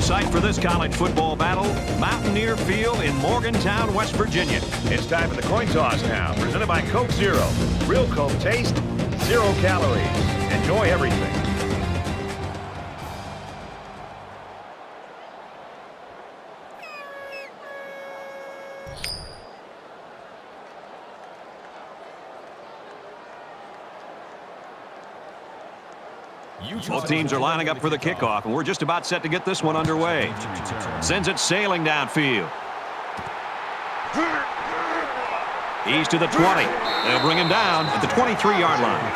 The site for this college football battle, Mountaineer Field in Morgantown, West Virginia. It's time for the coin toss now, presented by Coke Zero. Real Coke taste, 0 calories. Enjoy everything. Both teams are lining up for the kickoff, and we're just about set to get this one underway. Sends it sailing downfield. He's to the 20. They'll bring him down at the 23-yard line.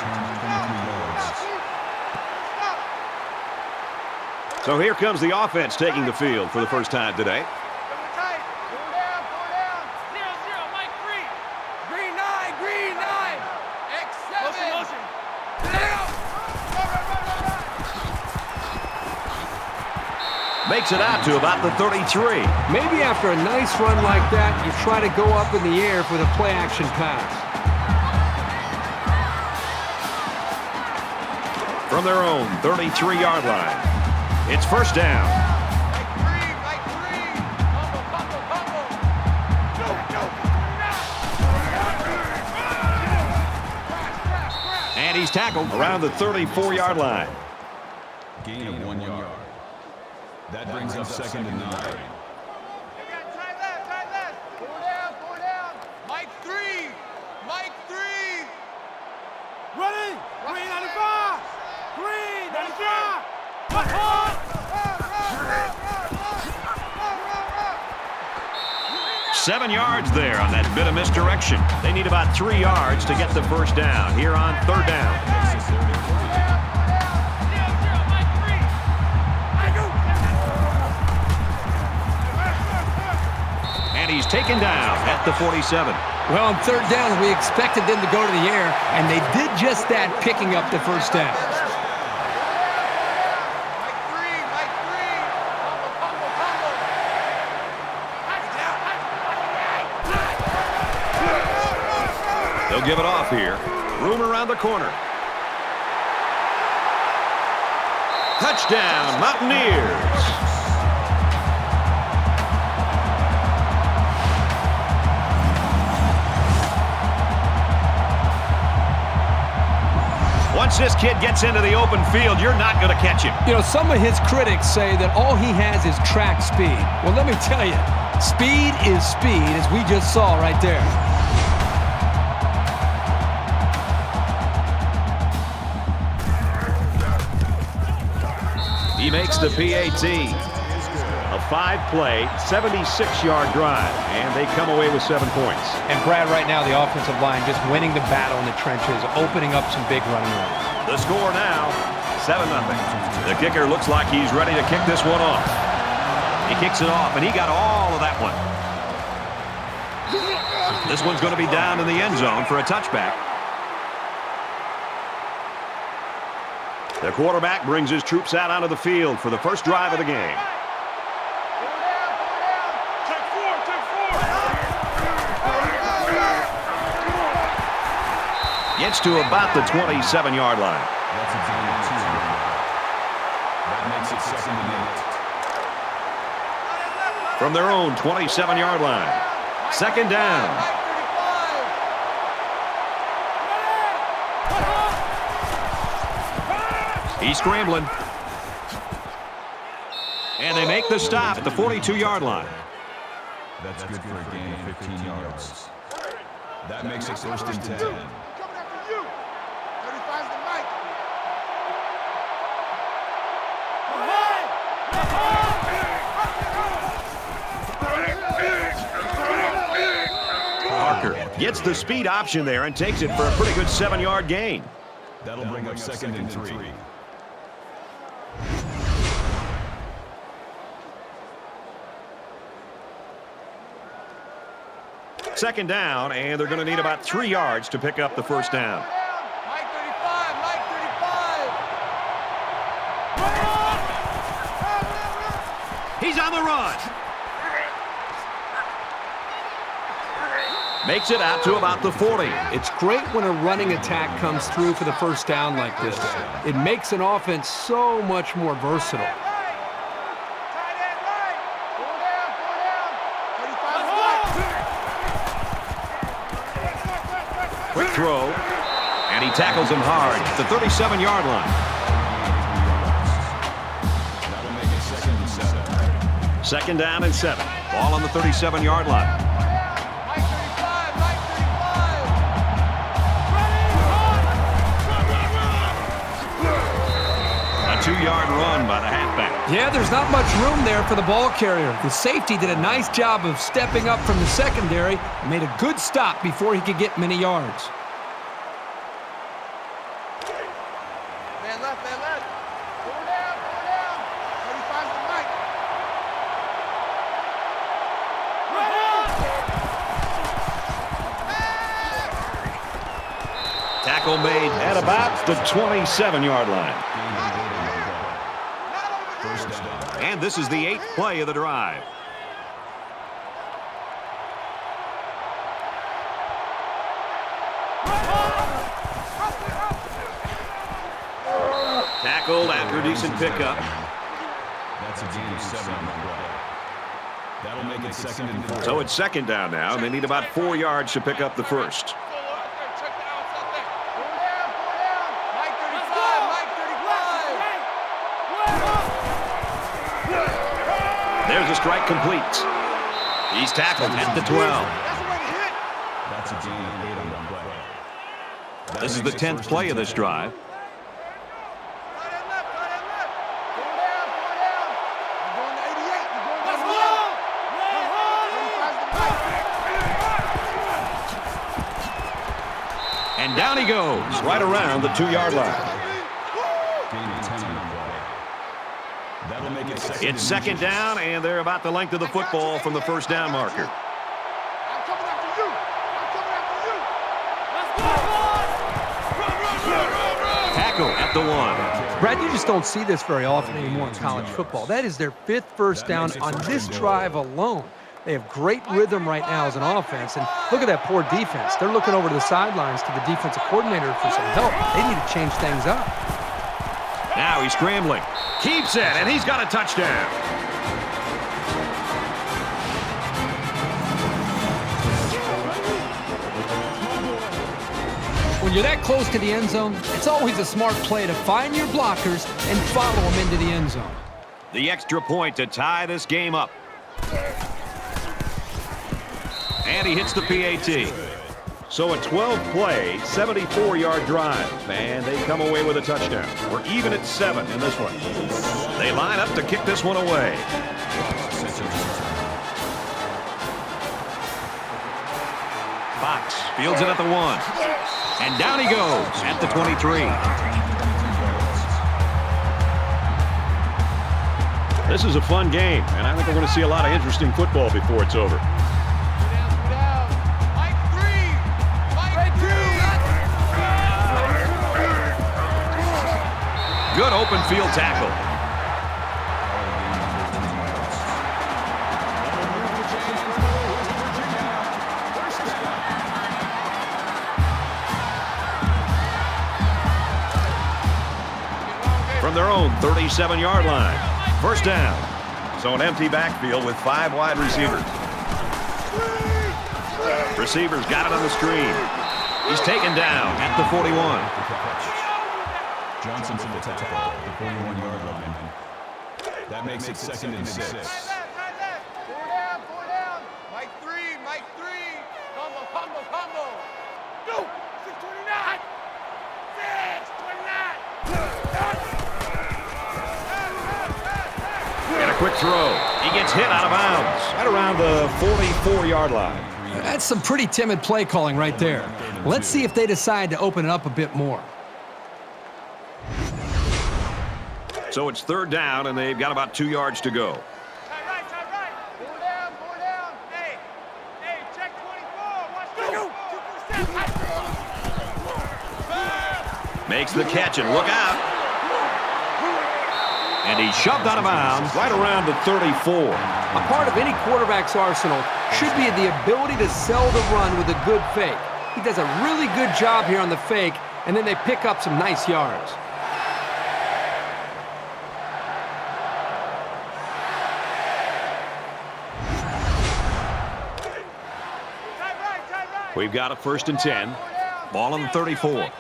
So here comes the offense taking the field for the first time today. Makes it out to about the 33. Maybe after a nice run like that, you try to go up in the air for the play-action pass. From their own 33-yard line, it's first down. And he's tackled Around the 34-yard line. Gain of 1 yard. That brings up second and 9. Try left. Four down. Mike 3. Ready? Green 95. Green 95. What? 7 yards there on that bit of misdirection. They need about 3 yards to get the first down here on third down. And he's taken down at the 47. Well, on third down, we expected them to go to the air, and they did just that, picking up the first down. They'll give it off here. Room around the corner. Touchdown, Mountaineers. Once this kid gets into the open field, you're not going to catch him. You know, some of his critics say that all he has is track speed. Well, let me tell you, speed is speed, as we just saw right there. He makes the PAT. A 5-play, 76-yard drive, and they come away with 7 points. And Brad, right now, the offensive line just winning the battle in the trenches, opening up some big running lanes. The score now, 7-0. The kicker looks like he's ready to kick this one off. He kicks it off, and he got all of that one. This one's going to be down in the end zone for a touchback. The quarterback brings his troops out onto the field for the first drive of the game. Gets to about the 27-yard line. That's a gain of 2. That makes it second and 8. From their own 27-yard line. Second down. He's scrambling. And they make the stop at the 42-yard line. That's good for a gain of 15 yards. That makes it first and 10. Gets the speed option there and takes it for a pretty good 7-yard gain. That'll bring up second and 3. Second down, and they're going to need about 3 yards to pick up the first down. Mike 35. He's on the run. Makes it out to about the 40. It's great when a running attack comes through for the first down like this. It makes an offense so much more versatile. Tight throw. And he tackles him hard at the 37-yard line. That'll make it 2nd and 7. Second down and 7. Ball on the 37-yard line. Mike 35, Mike 35. A 2-yard run by the halfback. Yeah, there's not much room there for the ball carrier. The safety did a nice job of stepping up from the secondary and made a good stop before he could get many yards. Man left, man left. Four down, 35 to Mike. Tackle made at about the 27-yard line. First down. And this is the 8th play of the drive. Tackled after a decent pickup. That's a gain of 7 on the play. That'll make it 2nd and 4. So it's second down now, and they need about 4 yards to pick up the first. Check the outs out there. Four down. Mike 35, Mike 35. There's a strike complete. He's tackled at the 12. That's the way to hit. That's a gain of 8 on the play. This is the 10th play of this drive. Right and left, right and left. Four down. You're going to 88. You're going to 35 to Mike. And down he goes, right around the 2-yard line. Gain of 10 on the play. That'll make it 2nd It's second down, and they're about the length of the football from the first down marker. I'm coming after you. Tackle at the 1. Brad, you just don't see this very often anymore in college football. That is their 5th first down on this drive alone. They have great rhythm right now as an offense, and look at that poor defense. They're looking over to the sidelines to the defensive coordinator for some help. They need to change things up. Now he's scrambling. Keeps it, and he's got a touchdown. When you're that close to the end zone, it's always a smart play to find your blockers and follow them into the end zone. The extra point to tie this game up. And he hits the PAT. So a 12-play, 74-yard drive, and they come away with a touchdown. We're even at 7 in this one. They line up to kick this one away. Fox fields it at the 1. And down he goes at the 23. This is a fun game, and I think we're going to see a lot of interesting football before it's over. Good open field tackle. From their own 37-yard line. First down. So an empty backfield with 5 wide receivers. Receivers got it on the screen. He's taken down at the 41. Johnson for the tackle at the 41-yard line. That makes it 2nd and 6. Four down. Mike 3. Combo. Go. 629. 629. And a quick throw. He gets hit out of bounds right around the 44-yard line. That's some pretty timid play calling right there. Let's see if they decide to open it up a bit more. So it's third down, and they've got about 2 yards to go. Tight right. Four down. Hey, check 24. Watch this. Makes the catch, and look out. And he's shoved out of bounds right around the 34. A part of any quarterback's arsenal should be the ability to sell the run with a good fake. He does a really good job here on the fake, and then they pick up some nice yards. We've got a 1st and 10. Ball on the 34.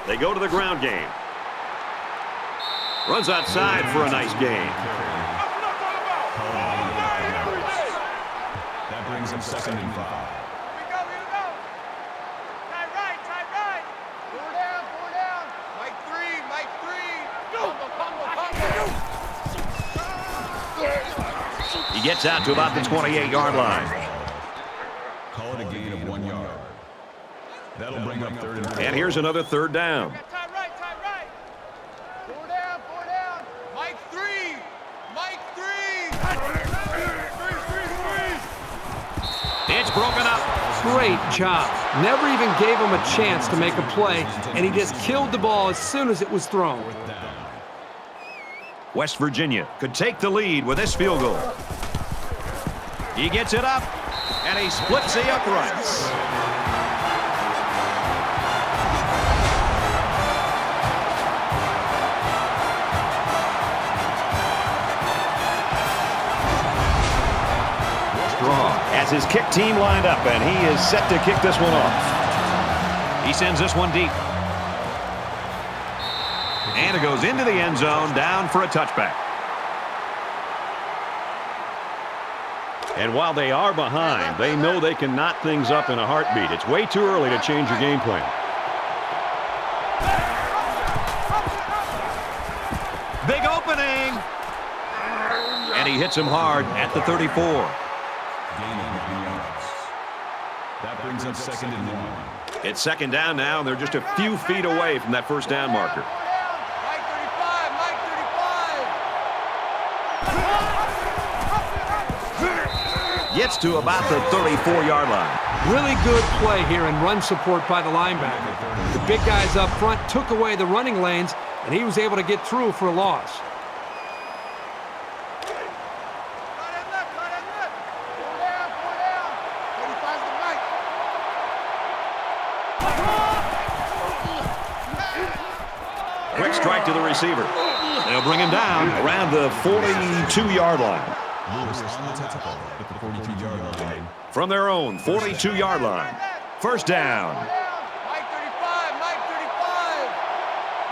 They go to the ground game. Runs outside for a nice gain. That brings him 2nd and 5. Here we go. Tight right. Four down. Mike 3. He gets out to about the 28-yard line. Call it a gain of 1 yard. That'll bring up 3rd and 4. And here's another 3rd down. Tight right. Four down. Mike 3. It's broken up. Great job. Never even gave him a chance to make a play, and he just killed the ball as soon as it was thrown. West Virginia could take the lead with this field goal. He gets it up, and he splits the uprights. As his kick team lined up, and he is set to kick this one off. He sends this one deep. And it goes into the end zone, down for a touchback. And while they are behind, they know they can knot things up in a heartbeat. It's way too early to change your game plan. Big opening! And he hits him hard at the 34. Gain of 9 yards. That brings up 2nd and 1. It's 2nd down now, and they're just a few feet away from that 1st down marker. Mike 35. Gets to about the 34-yard line. Really good play here in run support by the linebacker. The big guys up front took away the running lanes, and he was able to get through for a loss. Quick strike to the receiver. They'll bring him down around the 42-yard line. Lewis on the tackle at the 42-yard line. From their own 42-yard line. 1st down. Mike 35.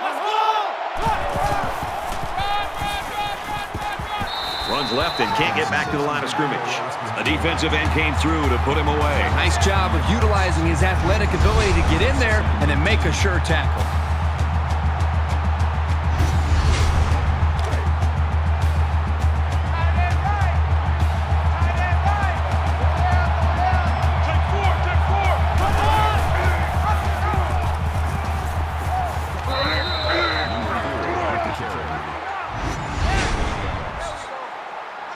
Let's go! Runs left and can't get back to the line of scrimmage. A defensive end came through to put him away. Nice job of utilizing his athletic ability to get in there and then make a sure tackle.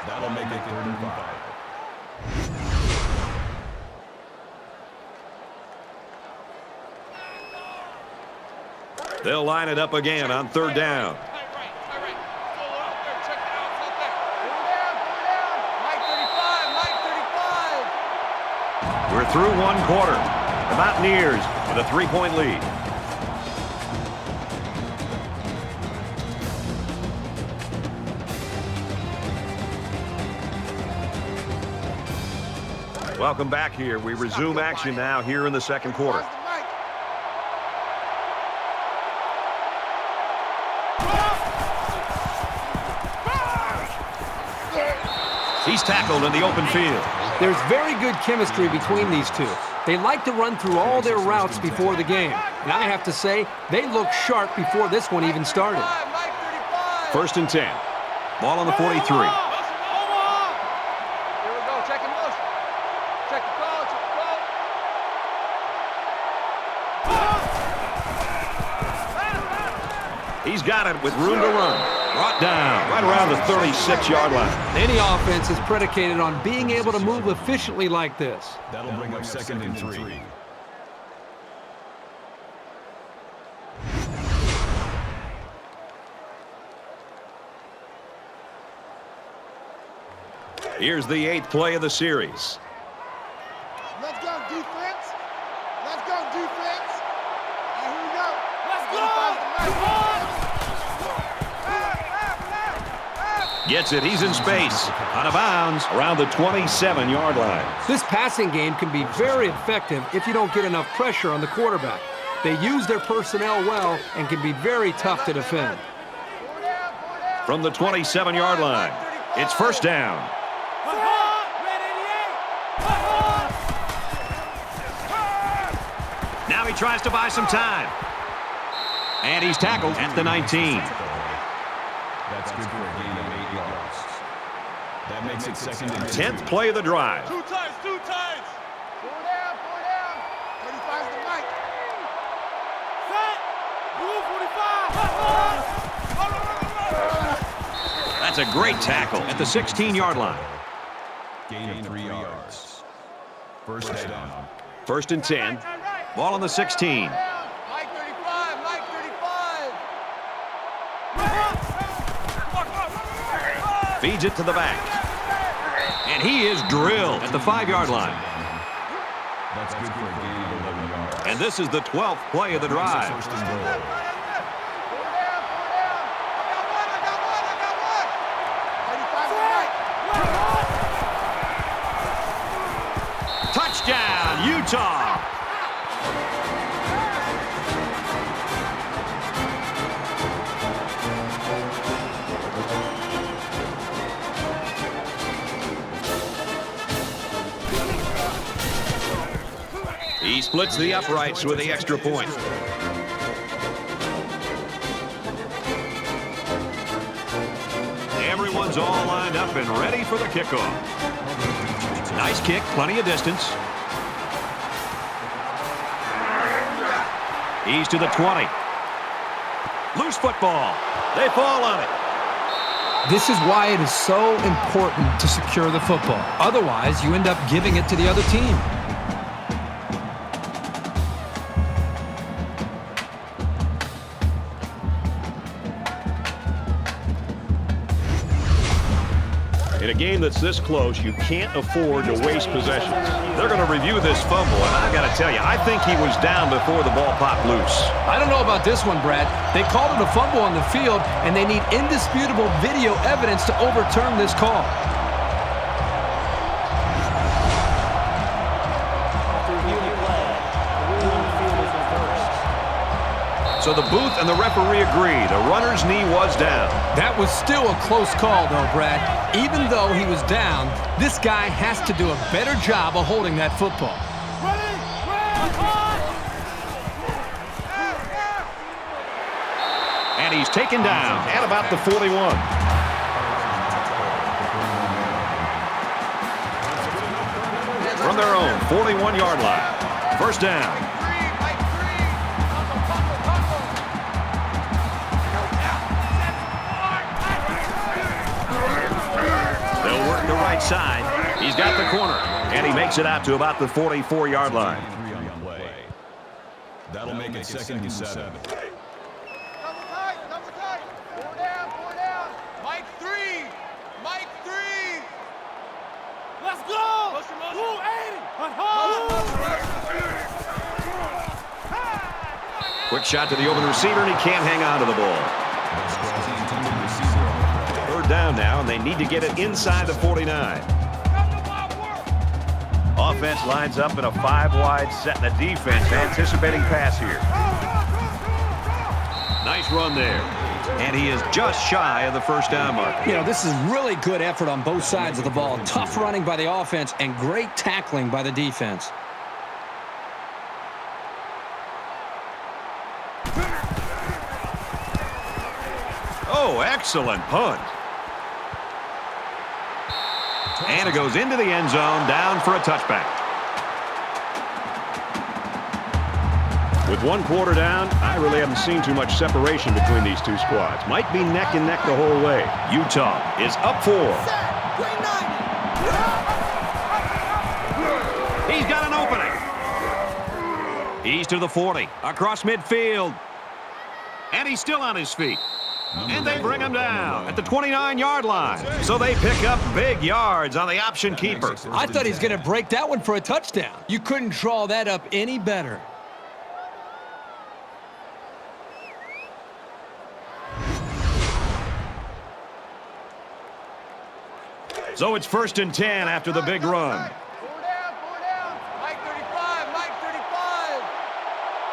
That'll make it 3rd and 5. They'll line it up again on 3rd down. We're through 1 quarter. The Mountaineers with a 3-point lead. Welcome back here. We resume action now here in the 2nd quarter. He's tackled in the open field. There's very good chemistry between these two. They like to run through all their routes before the game. And I have to say, they look sharp before this one even started. 1st and 10. Ball on the 43. He's got it with room to run. Brought down right around the 36-yard line. Any offense is predicated on being able to move efficiently like this. That'll bring up 2nd and 3. Here's the 8th play of the series. Let's go, defense. Let's go, defense. And here we go. Let's go. Gets it. He's in space. Out of bounds around the 27-yard line. This passing game can be very effective if you don't get enough pressure on the quarterback. They use their personnel well and can be very tough to defend. From the 27-yard line, it's first down. Now he tries to buy some time. And he's tackled at the 19. That's good for a gain of 8 yards. That makes it second and 10th play of the drive. Two times. Four down. 35's the mic. Set. Blue 45. That's a great tackle at the 16-yard line. gain of 3 yards. First down. First and 10. Ball on the 16. Mike 35, Mike 35. Feeds it to the back. And he is drilled at the 5-yard line. That's good for a gain of 11 yards. And this is the 12th play of the drive. First and goal. Touchdown, Utah. He splits the uprights with the extra point. Everyone's all lined up and ready for the kickoff. Nice kick, plenty of distance. He's to the 20. Loose football. They fall on it. This is why it is so important to secure the football. Otherwise, you end up giving it to the other team. In a game that's this close, you can't afford to waste possessions. They're going to review this fumble, and I got to tell you, I think he was down before the ball popped loose. I don't know about this one, Brad. They called it a fumble on the field, and they need indisputable video evidence to overturn this call. So the booth and the referee agree. The runner's knee was down. That was still a close call, though, Brad. Even though he was down, this guy has to do a better job of holding that football. And he's taken down at about the 41. From their own 41-yard line. First down. The right side. He's got the corner, and he makes it out to about the 44-yard line. That'll make it second and 7. Double tight. Four down. Mike 3. Let's go. Blue 80. Quick shot to the open receiver, and he can't hang on to the ball. Third down now, and they need to get it inside the 49. Offense lines up in a 5-wide set, and the defense anticipating pass here. Nice run there. And he is just shy of the first down mark. You know, this is really good effort on both sides of the ball. Tough running by the offense and great tackling by the defense. Oh, excellent punt. And it goes into the end zone, down for a touchback. With one quarter down, I really haven't seen too much separation between these two squads. Might be neck and neck the whole way. Utah is up 4. He's got an opening. He's to the 40, across midfield. And he's still on his feet. And they bring him down at the 29-yard line. So they pick up big yards on the option keeper. I thought he was going to break that one for a touchdown. You couldn't draw that up any better. So it's 1st and 10 after the big run. Pull down, pull down. Mike 35, Mike 35.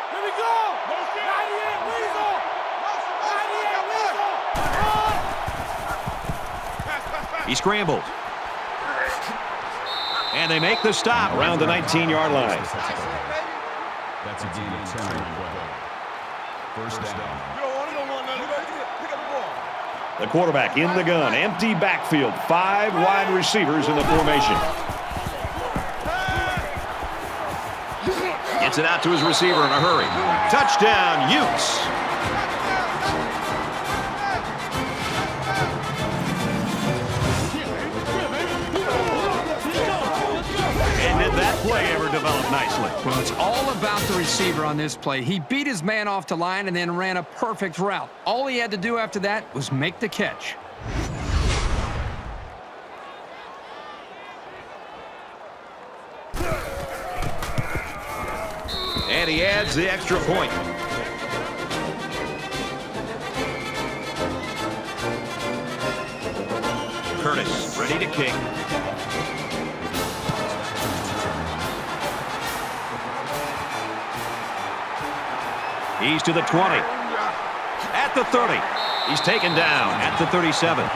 Here we go. 98 Weasel. 98 Weasel. He scrambled. And they make the stop around the 19-yard line. That's a gain of 10. First down. You don't want it, don't want nothing. Pick up the ball. The quarterback in the gun. Empty backfield. 5 wide receivers in the formation. Gets it out to his receiver in a hurry. Touchdown, Utes. And did that play ever develop nicely? Well, it's all about the receiver on this play. He beat his man off the line and then ran a perfect route. All he had to do after that was make the catch. And he adds the extra point. Curtis ready to kick. He's to the 20. At the 30. He's taken down at the 37.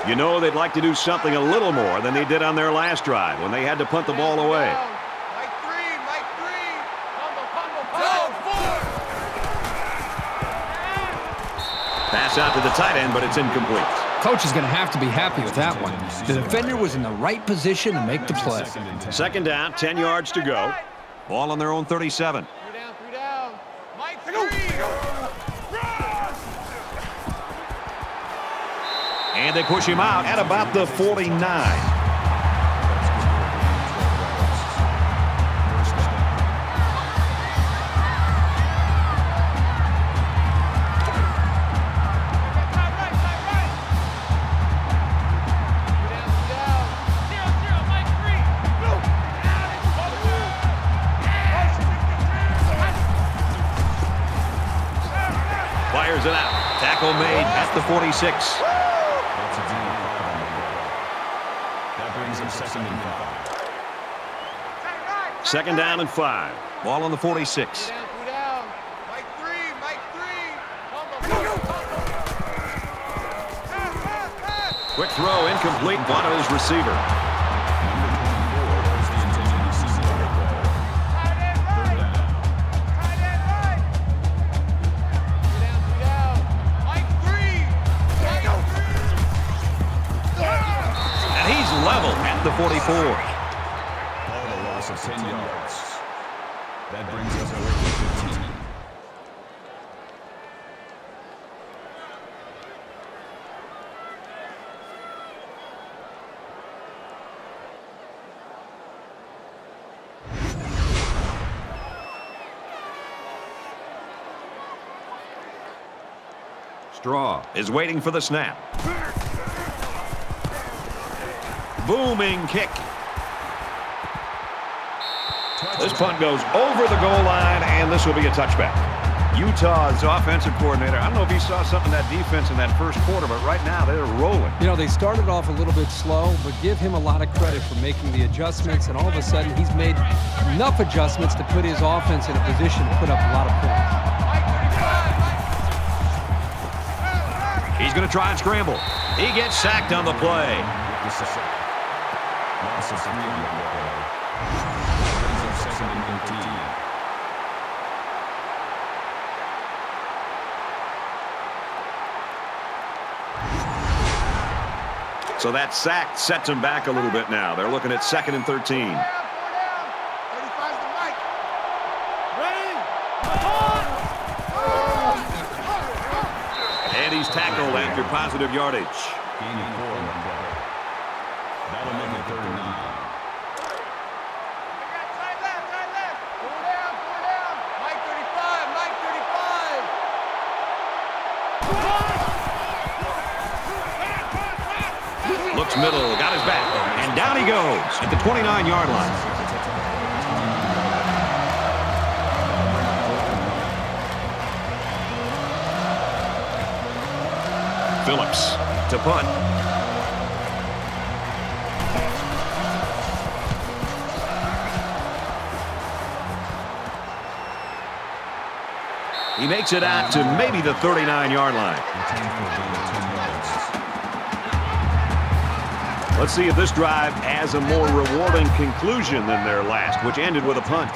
You know they'd like to do something a little more than they did on their last drive when they had to punt the ball away. Mike 3, Mike 3. Combo. Pass out to the tight end, but it's incomplete. Coach is going to have to be happy with that one. The defender was in the right position to make the play. 2nd down, 10 yards to go. Ball on their own 37. 3 down. Mike 3. And they push him out at about the 49. Fires it out. Tackle made at the 46. That's a gain. That brings him 2nd and 5. 2nd down and 5. Ball on the 46. 3 down. Mike 3, Mike 3. Quick throw, incomplete. One of his receiver. Level at the 44. All the loss of 10 yards. That brings us away to 15. Straw is waiting for the snap. Booming kick. This punt goes over the goal line, and this will be a touchback. Utah's offensive coordinator, I don't know if he saw something in that defense in that first quarter, but right now they're rolling. You know, they started off a little bit slow, but give him a lot of credit for making the adjustments, and all of a sudden he's made enough adjustments to put his offense in a position to put up a lot of points. He's going to try and scramble. He gets sacked on the play. Loss of 3 on the play. Brings him 2nd and 15. So that sack sets him back a little bit now. They're looking at 2nd and 13. 4 down. 35's the Mike. Ready? And he's tackled after positive yardage. Gain of 4 on the play. That'll make it 3rd and 9. Side left. 4 down. Mike 35, Mike 35. Looks middle, got his back, and down he goes at the 29-yard line. Phillips to punt. He makes it out to maybe the 39-yard line. Let's see if this drive has a more rewarding conclusion than their last, which ended with a punt.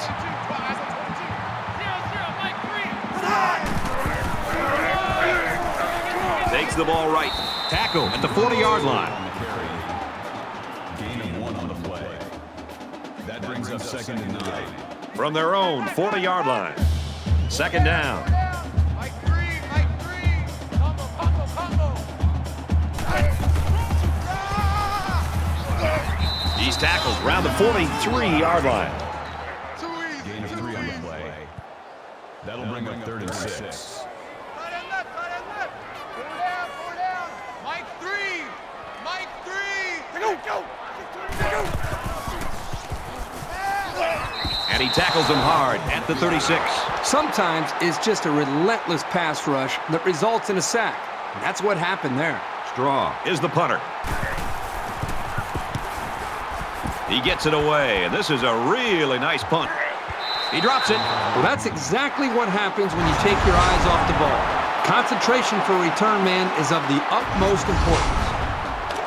Takes the ball right. Tackle at the 40-yard line. Gain of 1 on the play. That brings up 2nd and 9. From their own 40-yard line. 2nd down. He's tackled around the 43-yard line. Gain of 3 on the play. That'll bring up 3rd and 6. And he tackles him hard at the 36. Sometimes it's just a relentless pass rush that results in a sack. And that's what happened there. Straw is the punter. He gets it away, and this is a really nice punt. He drops it. Well, that's exactly what happens when you take your eyes off the ball. Concentration for a return man is of the utmost importance.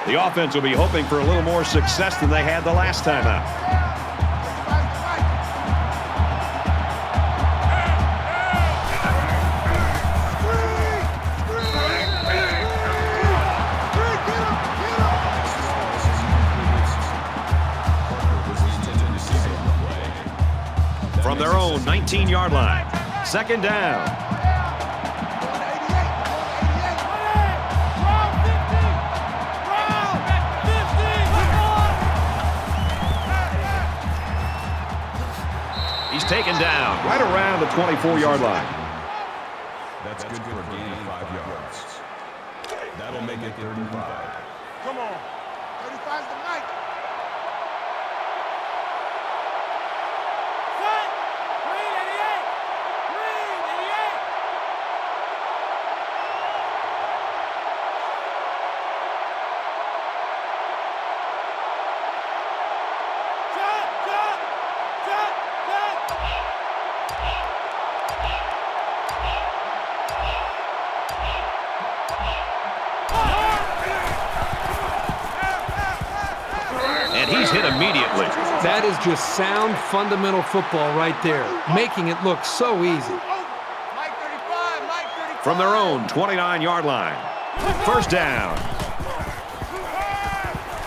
The offense will be hoping for a little more success than they had the last time out. From their own 19-yard line. 2nd down. He's taken down right around the 24-yard line. That's good for a gain of 5 yards. That'll make it 3rd and 5. Come on. 35's the night. And he's hit immediately. That is just sound fundamental football right there, making it look so easy. Mike 35, Mike 35. From their own 29-yard line. 1st down.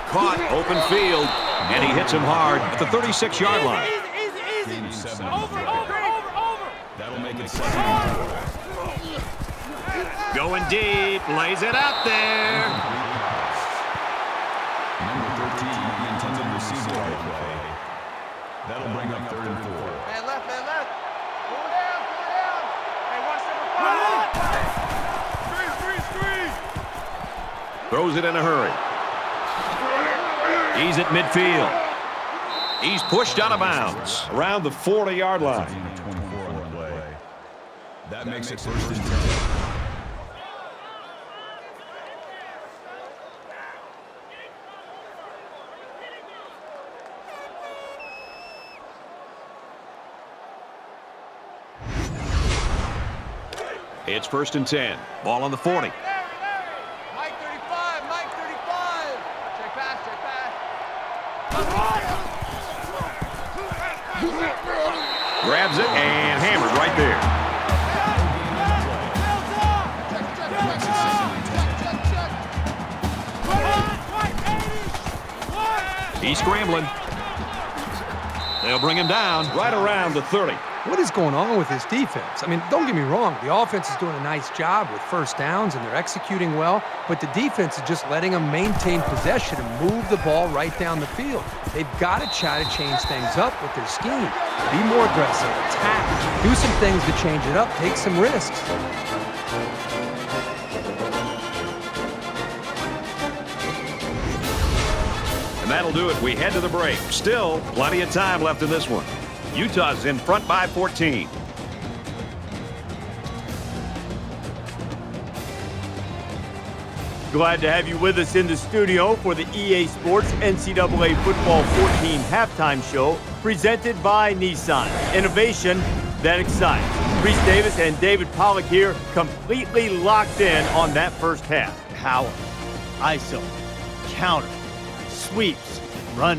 Caught, open field, and he hits him hard at the 36-yard line. Gain of 7 on the play. That'll make it 2nd and 4. Going deep, lays it out there. Number 13, the intended receiver on the play. That'll bring up 3rd and 4. Man left, man left. Pull down, pull down. Hey, watch number 5. Screen. Throws it in a hurry. He's at midfield. He's pushed out of bounds around the 40-yard line. Gain of 24 on the play. That makes it 1st and 10. It's 1st and 10. Ball on the 40. Mike 35, Mike 35. Check pass, check pass. Grabs it and hammered right there. He's scrambling. They'll bring him down right around the 30. What is going on with this defense? I mean, don't get me wrong. The offense is doing a nice job with 1st downs, and they're executing well, but the defense is just letting them maintain possession and move the ball right down the field. They've got to try to change things up with their scheme. Be more aggressive, attack, do some things to change it up, take some risks. And that'll do it. We head to the break. Still plenty of time left in this one. Utah's in front by 14. Glad to have you with us in the studio for the EA Sports NCAA Football 14 halftime show presented by Nissan. Innovation that excites. Reese Davis and David Pollack here, completely locked in on that first half. Power, ISO, counter, sweeps, run.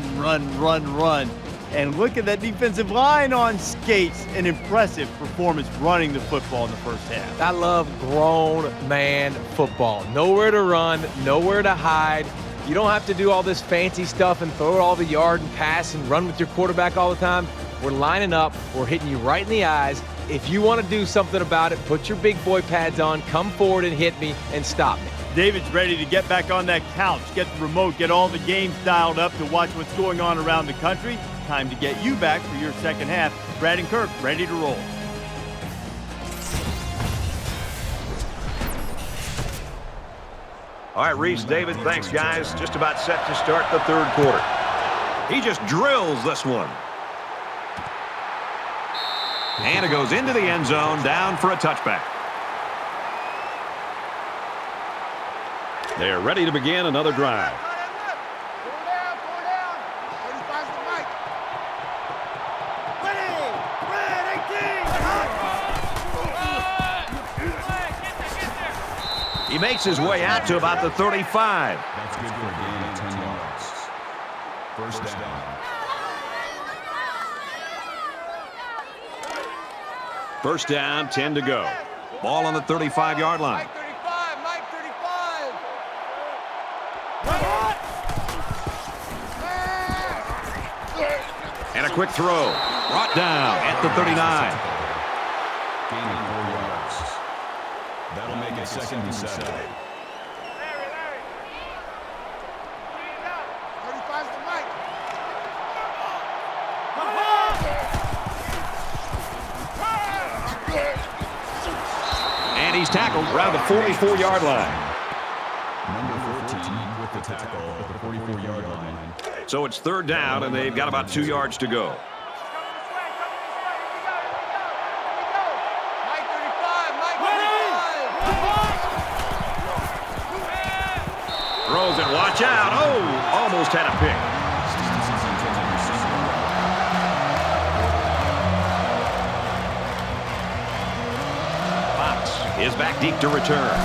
And look at that defensive line on skates. An impressive performance running the football in the first half. I love grown man football. Nowhere to run, nowhere to hide. You don't have to do all this fancy stuff and throw it all the yard and pass and run with your quarterback all the time. We're lining up. We're hitting you right in the eyes. If you want to do something about it, put your big boy pads on, come forward and hit me and stop me. David's ready to get back on that couch, get the remote, get all the games dialed up to watch what's going on around the country. Time to get you back for your second half. Brad and Kirk ready to roll. All right, Reese, David, thanks, guys. Just about set to start the third quarter. He just drills this one. And it goes into the end zone, down for a touchback. They're ready to begin another drive. He makes his way out to about the 35. That's good for a gain of 10 yards. First down. First down, 10 to go. Ball on the 35-yard line. Mike 35. And a quick throw. Brought down at the 39. Gain of 4 yards. That'll make it second and 7. 35's the Mike. And he's tackled around the 44-yard line. Number 14 with the tackle at the 44-yard line. So it's third down, and they've got about 2 yards to go. Mike 35, Mike 35. Throws it, watch out. Oh, almost had a pick. Fox is back deep to return.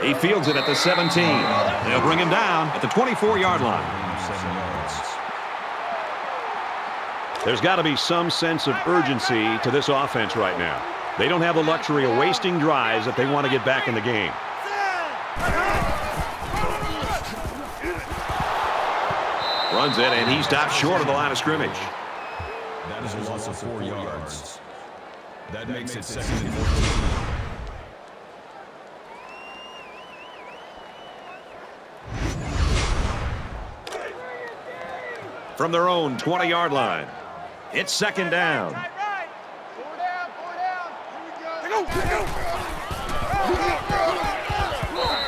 He fields it at the 17. They'll bring him down at the 24-yard line. There's got to be some sense of urgency to this offense right now. They don't have the luxury of wasting drives if they want to get back in the game. Runs it, and he stops short of the line of scrimmage. That is a loss of 4 yards. That makes it second and 14. From their own 20-yard line. It's second down.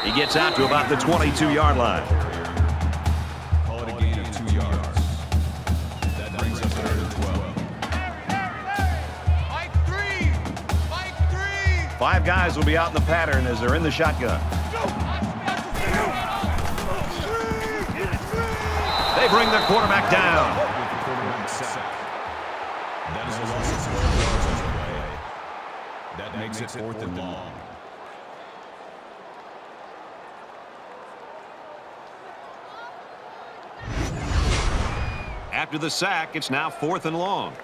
He gets out to about the 22-yard line. Call it a gain of 2 yards. That brings us third and 12. Mike 3. 5 guys will be out in the pattern as they're in the shotgun. They bring the quarterback down. That is a loss of 12 yards on the way. That makes it fourth and long. After the sack, it's now 4th and long.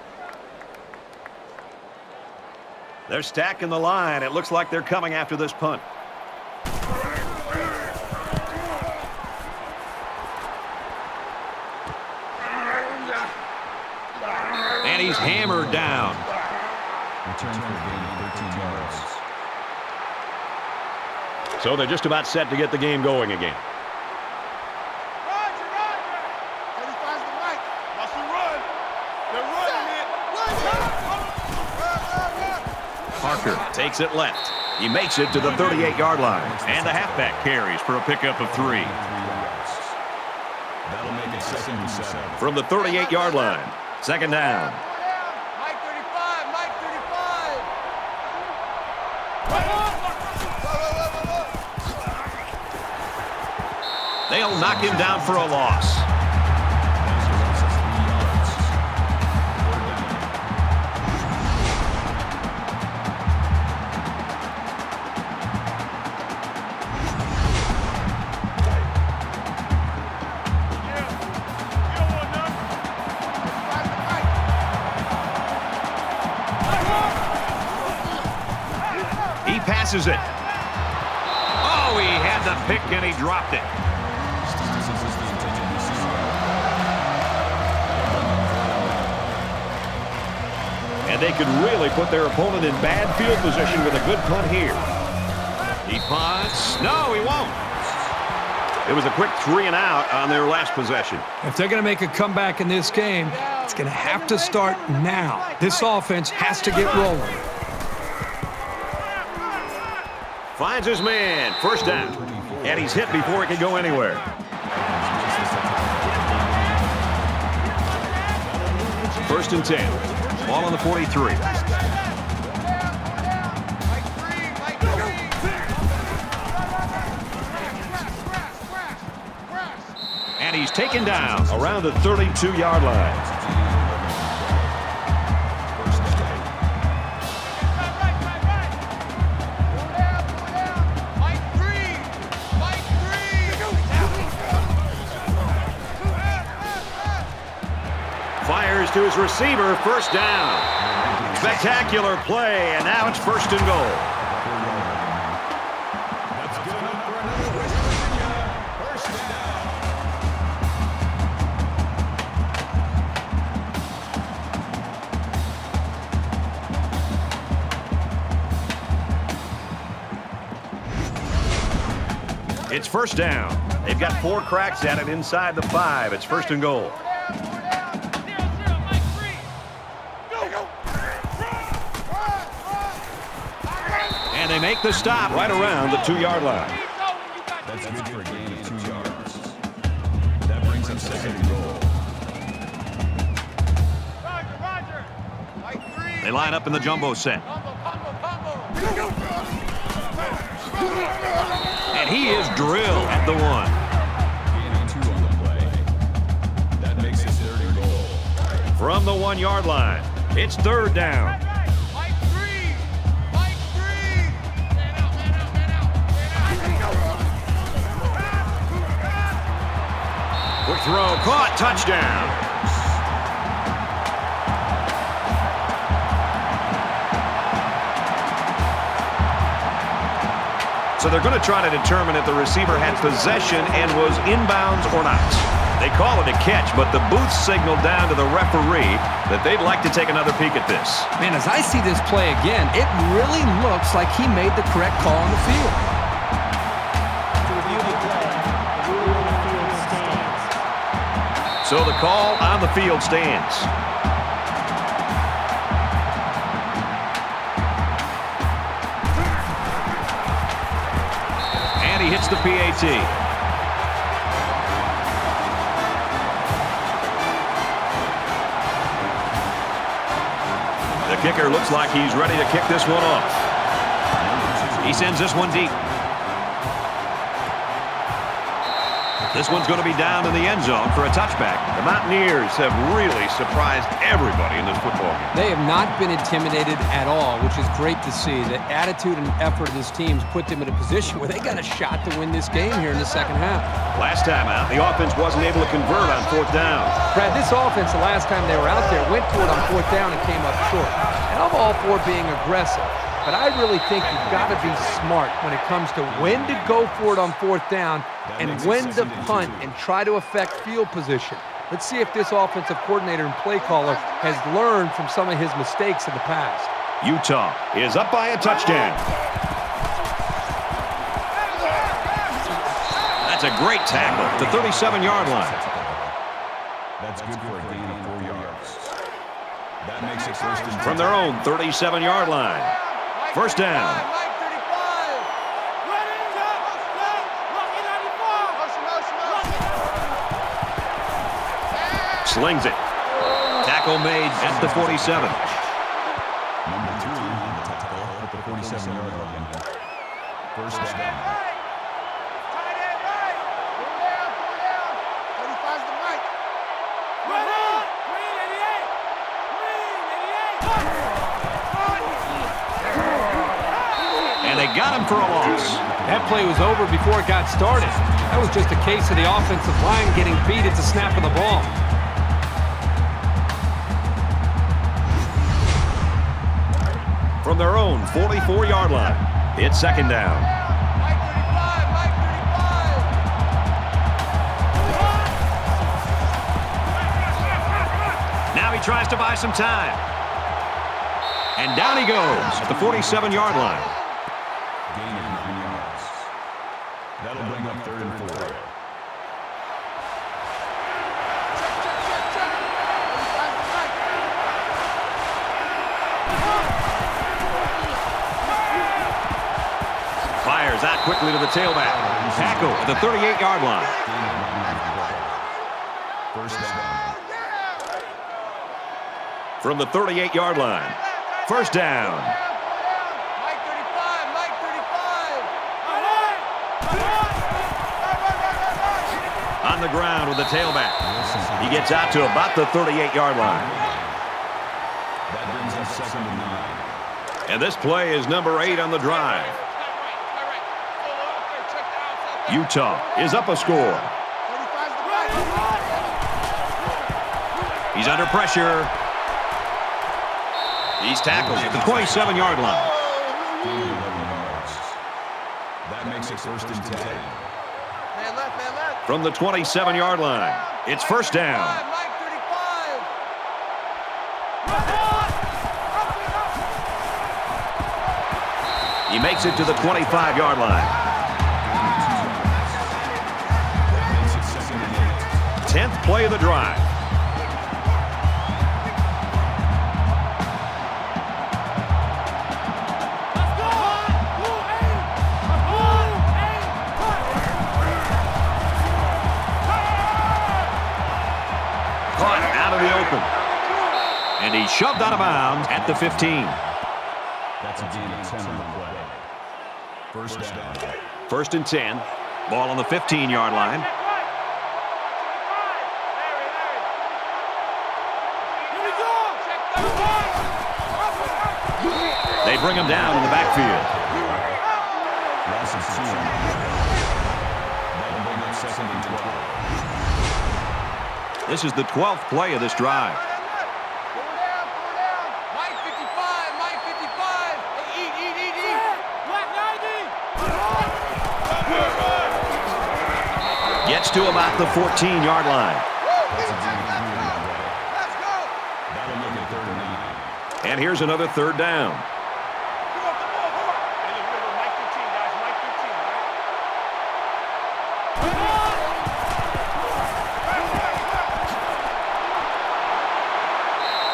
They're stacking the line. It looks like they're coming after this punt. And he's hammered down. Return for a gain of 13 yards. So they're just about set to get the game going again. Roger. 35's the Mike. Watch them run. They're running it. Parker takes it left. He makes it to the 38-yard line. And the halfback carries for a pickup of 3. That'll make it second and 7. From the 38-yard line. Second down. Mike 35, Mike 35. They'll knock him down for a loss. He passes it. Oh, he had the pick and he dropped it. And they could really put their opponent in bad field position with a good punt here. He punts. No, he won't. It was a quick 3 and out on their last possession. If they're going to make a comeback in this game, it's going to have to start now. This offense has to get rolling. Finds his man. First down. And he's hit before he can go anywhere. First and 10. Ball on the 43. And he's taken down around the 32-yard line. Fires to his receiver, first down. Spectacular play, and now it's first and goal. That's good enough for another West Virginia first down. It's first down. They've got 4 cracks at it inside the 5. It's first and goal. And they make the stop right around the 2-yard line. That's good for a gain of 2 yards. That brings them second and goal. They line up in the jumbo set. And he is drilled at the 1. Gain of 2 on the play. That makes it third and goal. From the 1-yard line, it's third down. Quick throw, caught, touchdown. So they're going to try to determine if the receiver had possession and was inbounds or not. They call it a catch, but the booth signaled down to the referee that they'd like to take another peek at this. Man, as I see this play again, it really looks like he made the correct call on the field. So the call on the field stands. And he hits the PAT. The kicker looks like he's ready to kick this one off. He sends this one deep. This one's going to be down in the end zone for a touchback. The Mountaineers have really surprised everybody in this football game. They have not been intimidated at all, which is great to see. The attitude and effort of this team put them in a position where they got a shot to win this game here in the second half. Last time out, the offense wasn't able to convert on 4th down. Brad, this offense, the last time they were out there, went for it on 4th down and came up short. And I'm all for being aggressive. But I really think you've got to be smart when it comes to when to go for it on 4th down and when to punt and try to affect field position. Let's see if this offensive coordinator and play caller has learned from some of his mistakes in the past. Utah is up by a touchdown. That's a great tackle at the 37-yard line. That's good for a gain of 4 yards. That makes it first and 10. From their own 37-yard line. First down. Slings it. Tackle made at the 47. Number 3 on the tackle at the 47-yard line. First down. they got him for a loss. That play was over before it got started. That was just a case of the offensive line getting beat at the snap of the ball. From their own 44-yard line, it's second down. Mike 35, Mike 35. Now he tries to buy some time. And down he goes at the 47-yard line. Gain of 9 yards. That'll bring up 3rd and 4. Fires out quickly to the tailback. Tackle at the 38-yard line. First down. From the 38-yard line, first down. Mike 35, Mike 35. On the ground with the tailback. He gets out to about the 38-yard line. That brings us 2nd and 9. And this play is number 8 on the drive. Utah is up a score. He's under pressure. He's tackled at the 27-yard line. Gain of 11 yards. That makes it 1st and 10. Man left, man left. From the 27-yard line, it's first down. Mike 35. He makes it to the 25-yard line. 10th play of the drive. Caught out of the open. And he's shoved out of bounds at the 15. That's a gain of 10 on the play. First down. First and 10. Ball on the 15-yard line. They bring him down in the backfield. Loss of 2. That'll bring up 2nd and 12. This is the 12th play of this drive. Four down. Mike 55, Mike 55. Hey, eat. Black 90. Gets to about the 14-yard line. Let's go. That'll make it 3rd and 9. And here's another third down.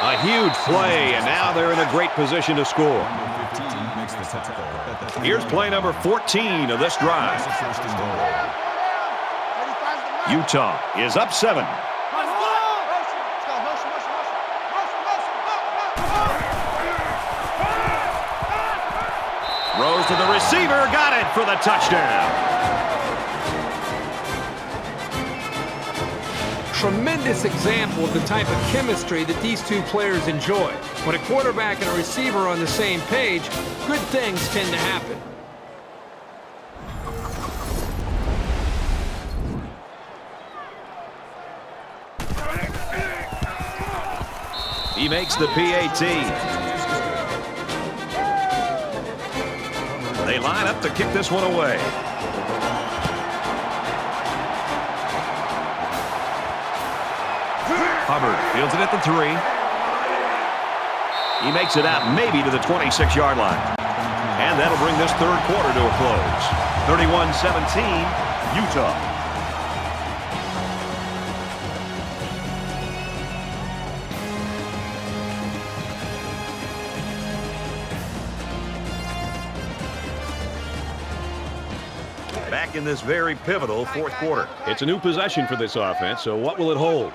A huge play, and now they're in a great position to score. Number 15 makes the tackle. Here's play number 14 of this drive. First and goal. Utah is up 7. Throws to the receiver, got it for the touchdown. Tremendous example of the type of chemistry that these two players enjoy. When a quarterback and a receiver are on the same page, good things tend to happen. He makes the PAT. They line up to kick this one away. Hubbard fields it at the 3. He makes it out maybe to the 26-yard line. And that'll bring this third quarter to a close. 31-17, Utah. Back in this very pivotal fourth quarter. It's a new possession for this offense, so what will it hold?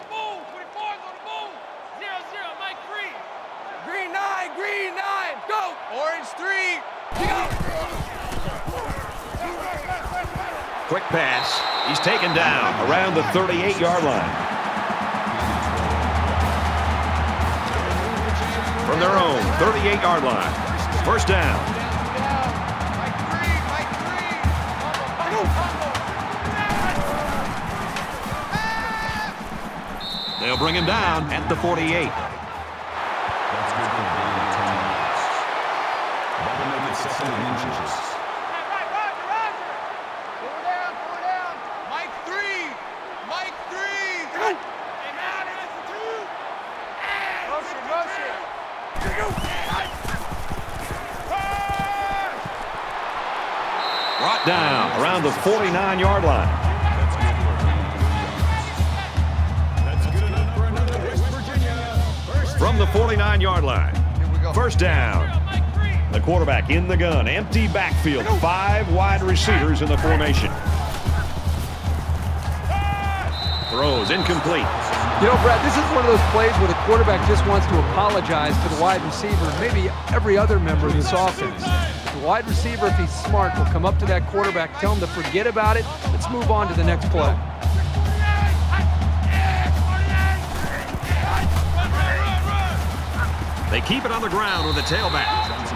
Green 9, go! Orange 3, go! Quick pass. He's taken down around the 38-yard line. From their own 38-yard line. First down. They'll bring him down at the 48. That's good for a gain of 10 yards. That'll make it 2nd and inches. Brought down around the 49-yard line. That's good enough for another West Virginia. From the 49-yard line. First down. The quarterback in the gun. Empty backfield. 5 wide receivers in the formation. Throws incomplete. You know, Brad, this is one of those plays where the quarterback just wants to apologize to the wide receiver, maybe every other member of this offense. The wide receiver, if he's smart, will come up to that quarterback, tell him to forget about it. Let's move on to the next play. They keep it on the ground with the tailback.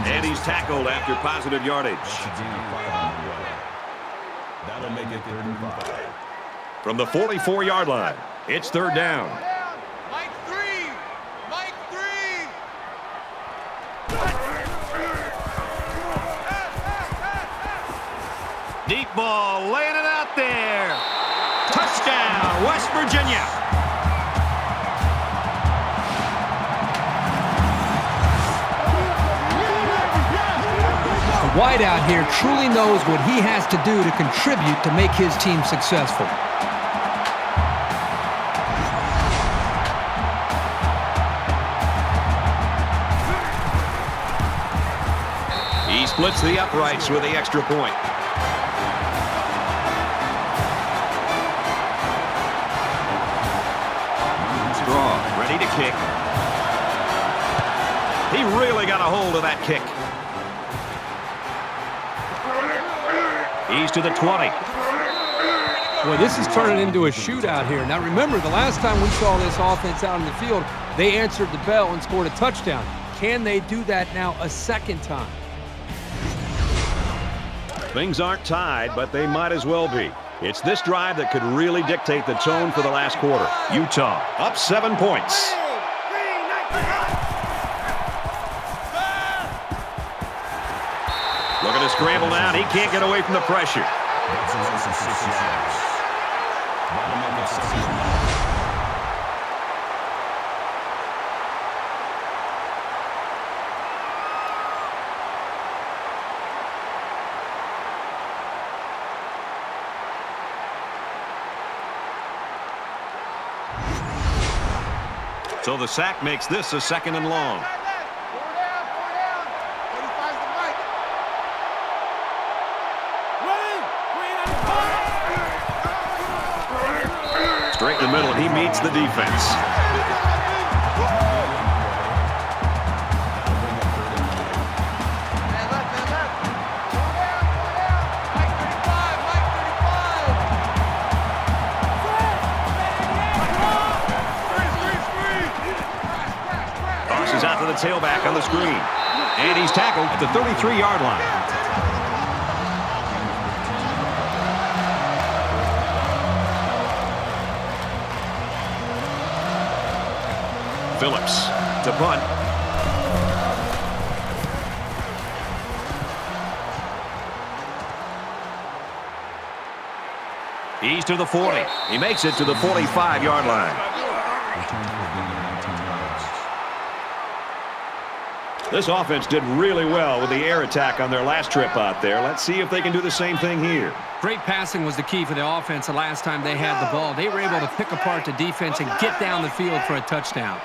And he's tackled after positive yardage. That'll make it 3rd and 5. From the 44-yard line, it's 3rd down. Mike 3! Mike 3! Deep ball, laying it out there. Touchdown, West Virginia. The wideout here truly knows what he has to do to contribute to make his team successful. He splits the uprights with the extra point. Straw, ready to kick. He really got a hold of that kick. He's to the 20. Boy, this is turning into a shootout here. Now remember, the last time we saw this offense out in the field, they answered the bell and scored a touchdown. Can they do that now a second time? Things aren't tied, but they might as well be. It's this drive that could really dictate the tone for the last quarter. Utah up 7 points. Looking to scramble down. He can't get away from the pressure. That's a loss of 6 yards. That'll make it 2nd and 9. So the sack makes this a 2nd and long. Straight in the middle, and he meets the defense. Tosses out to the tailback on the screen. And he's tackled at the 33-yard line. Phillips to punt. He's to the 40. He makes it to the 45-yard line. This offense did really well with the air attack on their last trip out there. Let's see if they can do the same thing here. Great passing was the key for the offense the last time they had the ball. They were able to pick apart the defense and get down the field for a touchdown.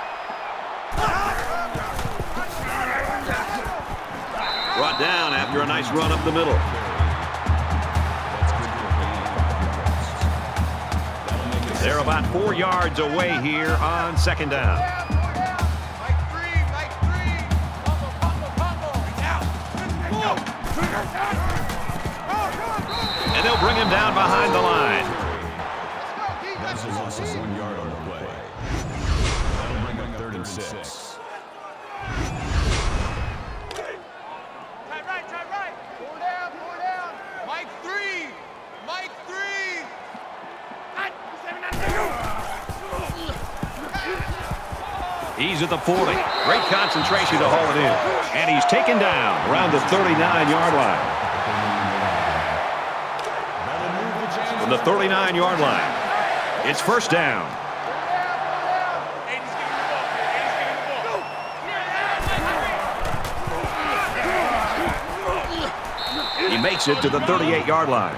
Brought down after a nice run up the middle. They're about 4 yards away here on 2nd down. And they'll bring him down behind the line. That's a loss of 1 yard on the play. That'll bring up 3rd and 6. He's at the 40. Great concentration to haul it in. And he's taken down around the 39-yard line. From the 39-yard line, it's first down. He makes it to the 38-yard line.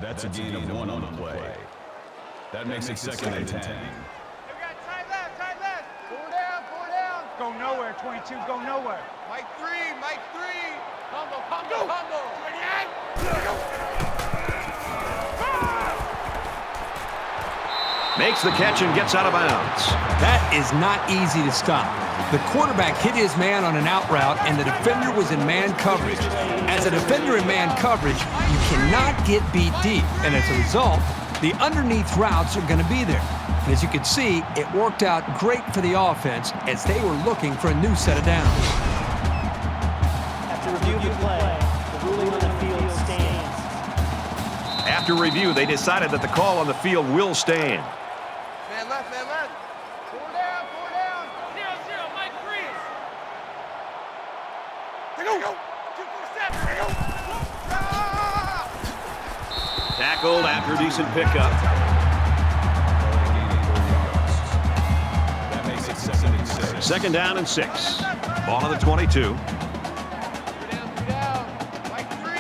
That's a gain of 1 on the play. That makes it second and 10. Tight left. 4 down. Go nowhere, 22, go nowhere. Mike 3. Combo. 28. Makes the catch and gets out of bounds. That is not easy to stop. The quarterback hit his man on an out route, and the defender was in man coverage. As a defender in man coverage, you cannot get beat deep, and as a result, the underneath routes are going to be there. And as you can see, it worked out great for the offense as they were looking for a new set of downs. After review of the play, the ruling on the field stands. After review, they decided that the call on the field will stand. Man left. 4 down. 0, Mike 3. Go. 247. Tackled after a decent pickup. That makes it second and 6. Second down and 6. Ball on the 22. 3 down. Mike 3.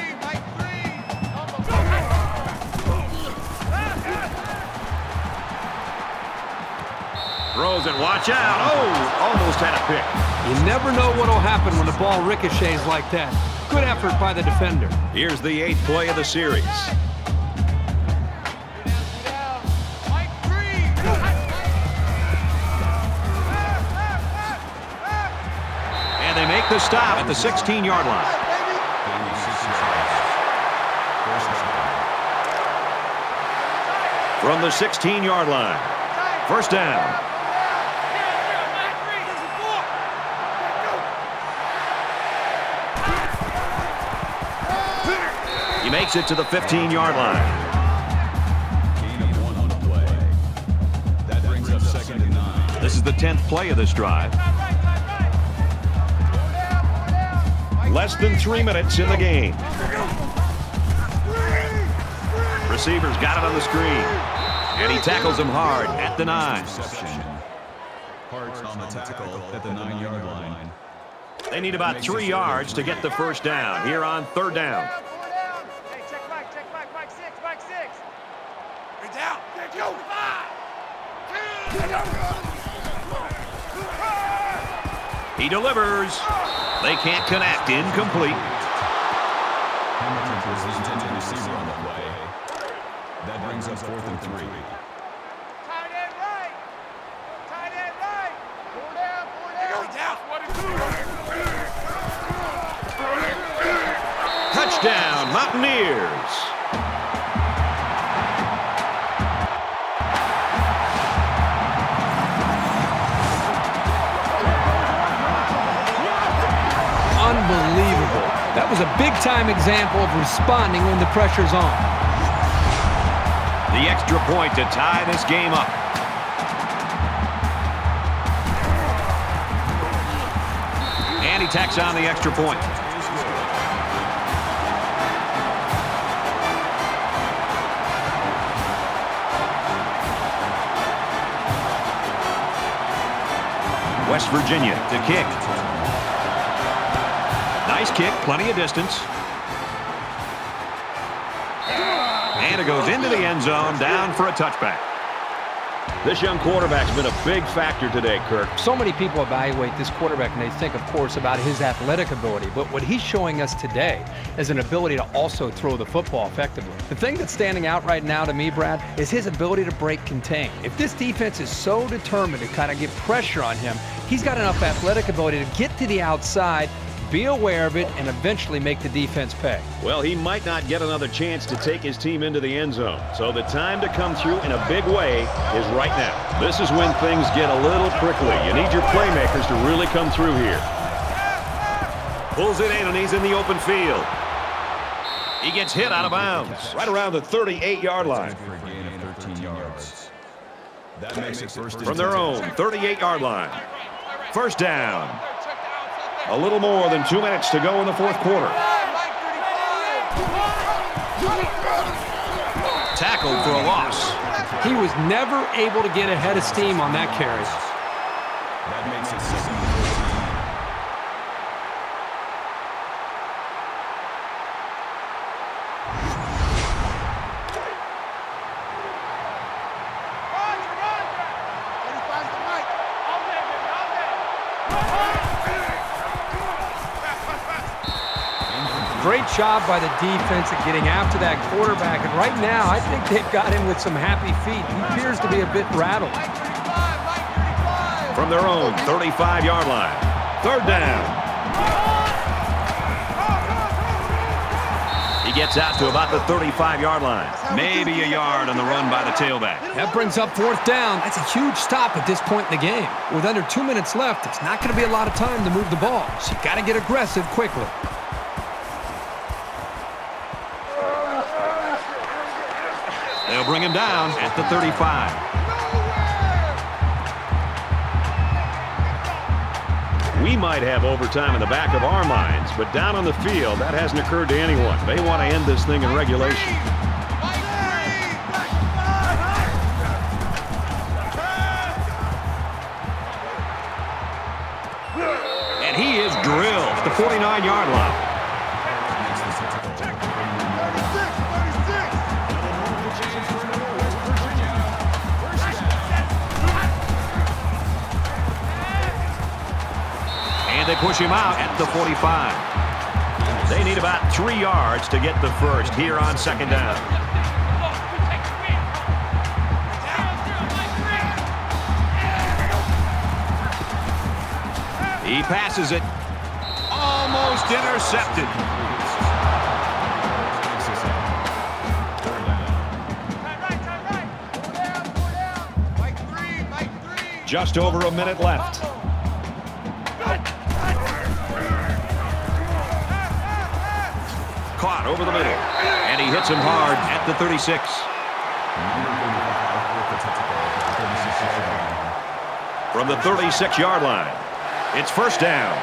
Throws it, watch out. Oh, almost had a pick. You never know what will happen when the ball ricochets like that. Good effort by the defender. Here's the 8th play of the series. Mike 3. And they make the stop at the 16-yard line. From the 16-yard line. First down. He makes it to the 15-yard line. Gain of 1 on the play. That brings up second and 9. This is the 10th play of this drive. Less than 3 minutes in the game. Receivers got it on the screen. And he tackles him hard at the 9. Hart on the tackle at the 9-yard line. They need about 3 yards to get the first down here on third down. Hey, check Mike 6. You're down. Go. 5. He delivers. They can't connect. Incomplete. Hamilton was the intended receiver on the play. That brings up 4th and 3. Tight end right. 4 down. Go down. Touchdown, Mountaineers. Unbelievable. That was a big-time example of responding when the pressure's on. The extra point to tie this game up. And he tacks on the extra point. West Virginia to kick. Nice kick, plenty of distance. And it goes into the end zone, down for a touchback. This young quarterback's been a big factor today, Kirk. So many people evaluate this quarterback and they think, of course, about his athletic ability. But what he's showing us today is an ability to also throw the football effectively. The thing that's standing out right now to me, Brad, is his ability to break contain. If this defense is so determined to kind of get pressure on him, he's got enough athletic ability to get to the outside, be aware of it, and eventually make the defense pay. Well, he might not get another chance to take his team into the end zone. So the time to come through in a big way is right now. This is when things get a little prickly. You need your playmakers to really come through here. Pulls it in, and he's in the open field. He gets hit out of bounds right around the 38-yard line. For a gain of 13 yards. That makes it first and From their 10. own 38-yard line. First down. A little more than 2 minutes to go in the fourth quarter. Tackled for a loss. He was never able to get ahead of steam on that carry. That makes it second and 14. Great job by the defense at getting after that quarterback. And right now, I think they've got him with some happy feet. He appears to be a bit rattled. From their own 35-yard line. Third down. He gets out to about the 35-yard line. Maybe a yard on the run by the tailback. That brings up fourth down. That's a huge stop at this point in the game. With under 2 minutes left, it's not going to be a lot of time to move the ball. So you've got to get aggressive quickly. They'll bring him down at the 35. We might have overtime in the back of our minds, but down on the field, that hasn't occurred to anyone. They want to end this thing in regulation. And he is drilled at the 49-yard line. They push him out at the 45. They need about 3 yards to get the first here on second down. He passes it. Almost intercepted. Just over a minute left. Caught over the middle. And he hits him hard at the 36. From the 36-yard line, it's first down.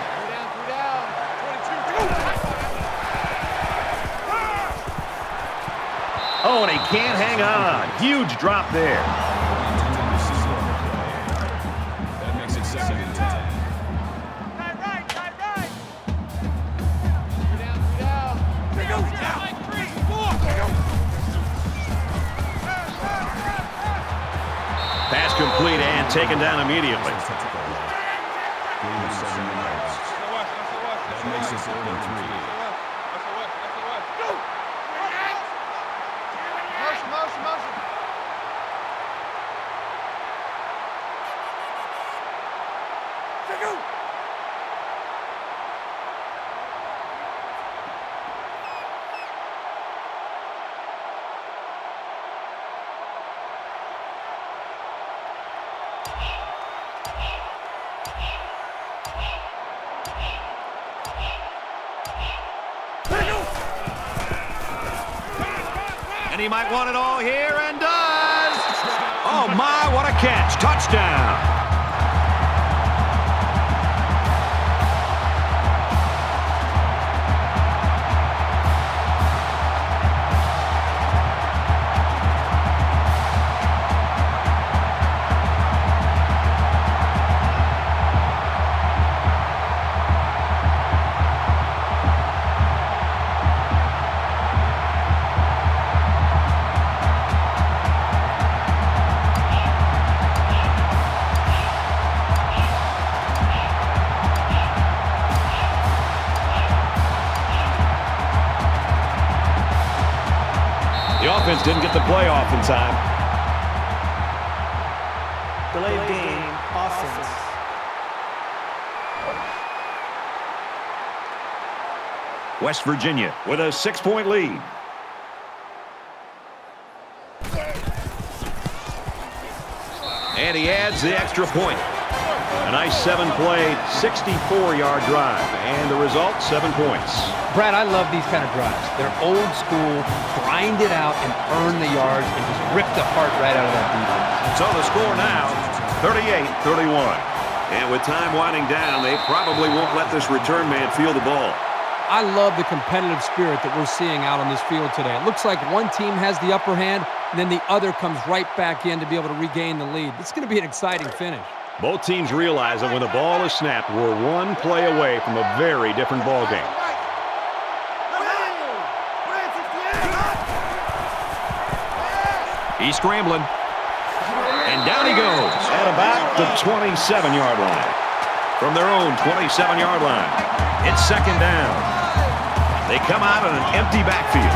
Oh, and he can't hang on. Huge drop there. That makes it second and 10. Pass complete and taken down immediately. That makes it third and 3. And he might want it all here, and does. Oh, my, what a catch. Touchdown. Offense didn't get the play off in time. Delay of game, offense. West Virginia with a 6-point lead. And he adds the extra point. A nice 7-play, 64-yard drive. And the result, 7 points. Brad, I love these kind of drives. They're old school, grind it out and earn the yards and just rip the heart right out of that defense. So the score now, 38-31. And with time winding down, they probably won't let this return man field the ball. I love the competitive spirit that we're seeing out on this field today. It looks like one team has the upper hand, and then the other comes right back in to be able to regain the lead. It's going to be an exciting finish. Both teams realize that when the ball is snapped, we're one play away from a very different ball game. He's scrambling. And down he goes at about the 27-yard line. From their own 27-yard line, it's second down. They come out in an empty backfield.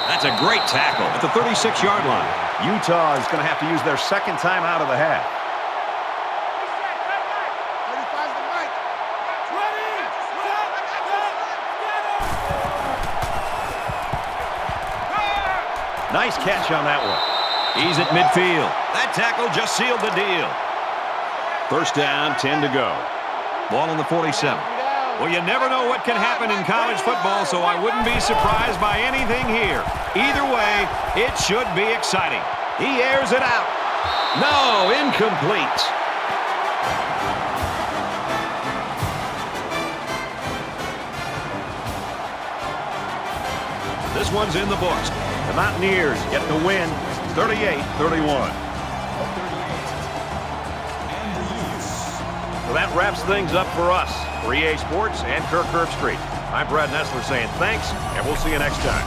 That's a great tackle at the 36-yard line. Utah is going to have to use their second time out of the half. Nice catch on that one. He's at midfield. That tackle just sealed the deal. First down, 10 to go. Ball on the 47. Well, you never know what can happen in college football, so I wouldn't be surprised by anything here. Either way, it should be exciting. He airs it out. No, incomplete. This one's in the books. The Mountaineers get the win, 38-31. So that wraps things up for us. For EA Sports and Kirk Herbstreit, I'm Brad Nessler saying thanks, and we'll see you next time.